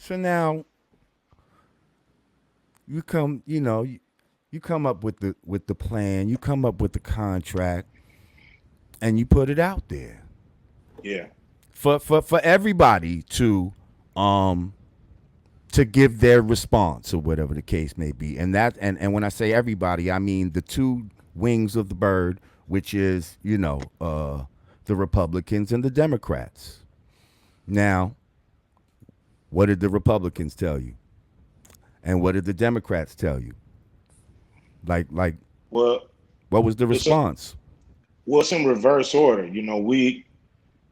So now you come, you come up with the plan, you come up with the contract, and you put it out there Yeah. for everybody um to give their response or whatever the case may be. And and when I say everybody, I mean the two wings of the bird, which is, the Republicans and the Democrats. Now, what did the Republicans tell you? And what did the Democrats tell you? Like Well, what was the it's a, response? well, it's in reverse order.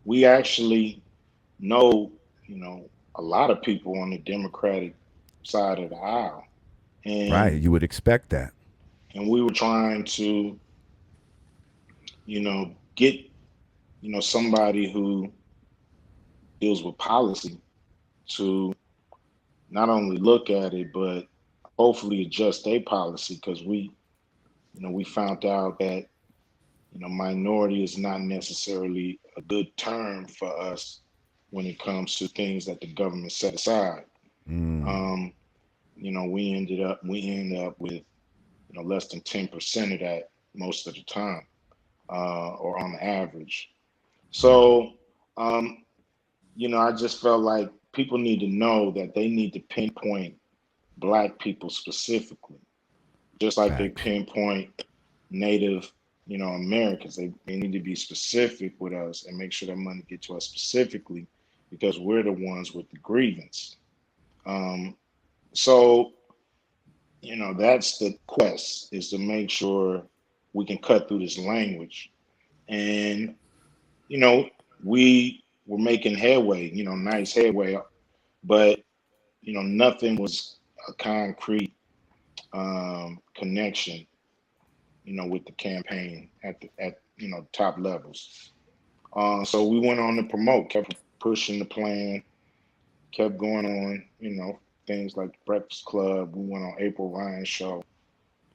We actually know, a lot of people on the Democratic side of the aisle, Right, and you would expect that. we were trying to, get, somebody who deals with policy to not only look at it, but hopefully adjust their policy because we found out that minority is not necessarily a good term for us when it comes to things that the government set aside. Mm, Um, we end up with less than 10% of that most of the time, or on average. right. So, um, I just felt like people need to know that they need to pinpoint black people specifically, just like they Facts. pinpoint Native, Americans. They need to be specific with us and make sure that money get to us specifically because we're the ones with the grievance. Um, so, that's the quest is to make sure we can cut through this language. And, you know, we were making headway, nice headway, but, nothing was a concrete connection, with the campaign at top levels. So we went on to promote, kept pushing the plan, kept going on, things like Breakfast Club. We went on April Ryan's show.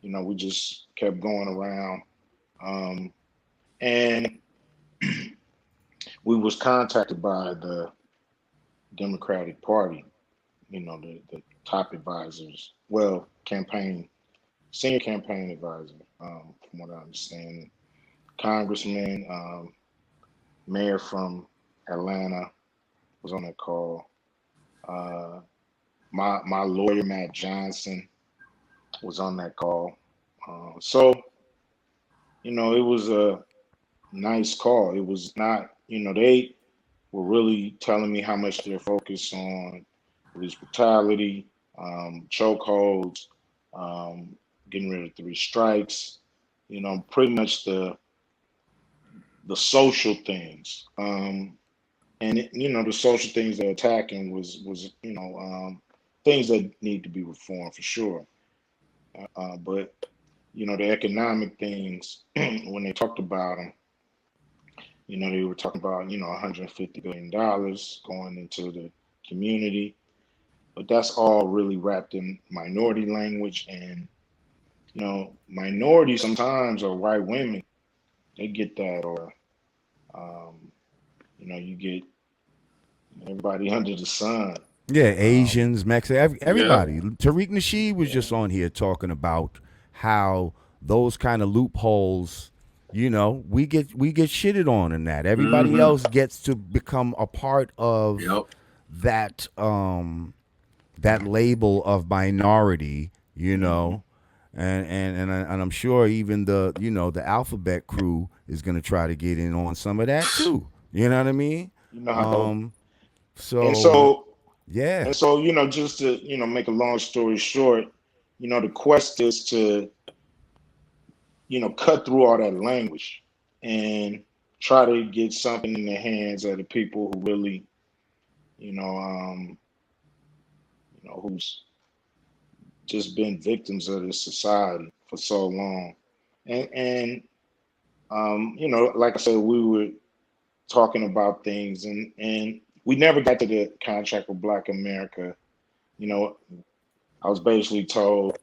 We just kept going around, um, and we was contacted by the Democratic Party. The top advisors, well, senior campaign advisor, from what I understand, congressman, mayor from Atlanta was on that call. Uh, my lawyer Matt Johnson was on that call. So it was a nice call. It was not, they were really telling me how much they're focused on police brutality, chokeholds, um, getting rid of three strikes. Pretty much the social things. And the social things they're attacking was things that need to be reformed for sure. But the economic things when they talked about them, they were talking about 150 billion dollars going into the community, but that's all really wrapped in minority language, and minorities sometimes are white women. They get that, or um, you get everybody under the sun. Yeah, Um, Asians, Mexicans, Yeah. everybody. Tariq Nasheed was yeah. just on here talking about how those kind of loopholes, we get shitted on in that. Everybody Mm-hmm. else gets to become a part of Yep. that that label of minority, Hmm. and I'm sure even the alphabet crew is gonna try to get in on some of that too. You know what I mean? You know how go. Um, And so so yeah, just to make a long story short, the quest is to cut through all that language and try to get something in the hands of the people who really, you know, um, who's just been victims of this society for so long. And like I said, we were talking about things, and we never got to the contract with Black America. You know, I was basically told,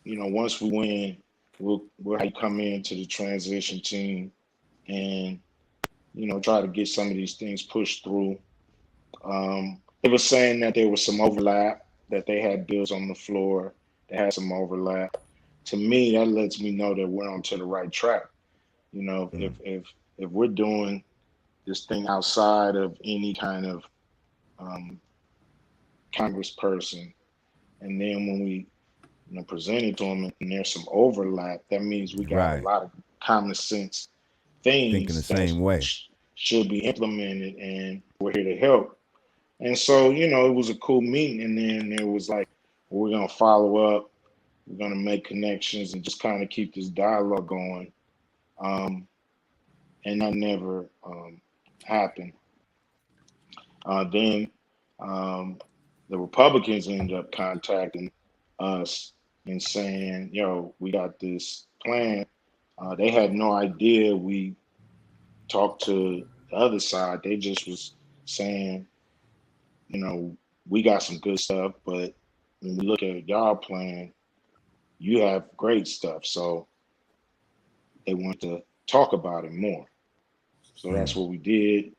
once we win, we'll have you come into the transition team and try to get some of these things pushed through. They were saying that there was some overlap, that they had bills on the floor that had some overlap. To me, that lets me know that we're on to the right track. You know, Mm. if we're doing this thing outside of any kind of um, congressperson, and then when we present it to them and there's some overlap, that means we got a Right. lot of common sense Thinking the things that same way. should be implemented, and we're here to help. And so, it was a cool meeting. And then there was like, well, we're going to follow up, we're going to make connections and just kind of keep this dialogue going. And that never happened. Then the Republicans ended up contacting us and saying, yo, we got this plan. They had no idea we talked to the other side. They just was saying, you know, we got some good stuff, but when we look at y'all plan, you have great stuff. So they want to talk about it more. So that's Mm. what we did.